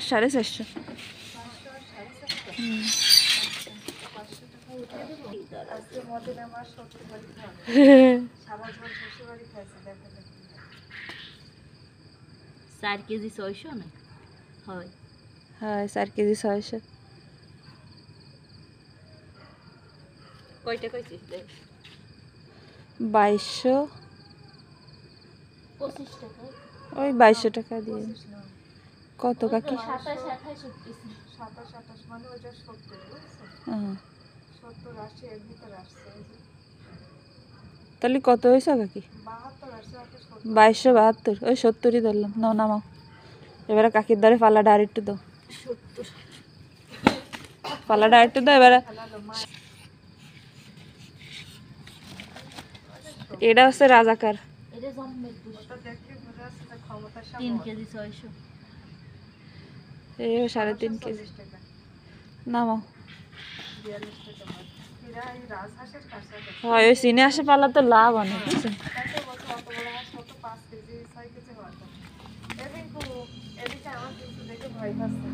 450। চার কেজি 600 না হয় হ্যাঁ 4 কেজি 600। কয়টা কইছিস 2200। 25 টাকা ওই 2200 টাকা দিয়ে। কত কাকি? 27 28 উঠতেছে 27 28 মানে ওইটা 70 বুঝছো? হ্যাঁ 70 80 এর ভিতরে আসছে এই যে তাহলে কত হয়েছে কাকি? 72 আসছে ওকে 2272। ওই 70ই ধরলাম। নাও নামাও। এবারে কাকির দ্বারে পাল্লাটা আর একটু দাও। 70 পাল্লাটা আর একটু দাও এবারে। ফেলালো মা এটা হচ্ছে রাজাকার। এটা জম্মের ওটা দেখে বোঝা যাচ্ছে যে ক্ষমতা 3 কেজি 600 এই 3.5 কেজি। 40 টাকা নামাও। 42 টাকা হয় এরা এই রাজহাঁসের কাছে হয় ওই সিনে আসে পাল্লা তো লাভ অনেক বুঝছেন? তাতে বলছে অত বড় হাঁস কত 5 কেজি 6 কেজি হয় এদিকে আমার কিন্তু দেখে ভয় পাচ্ছে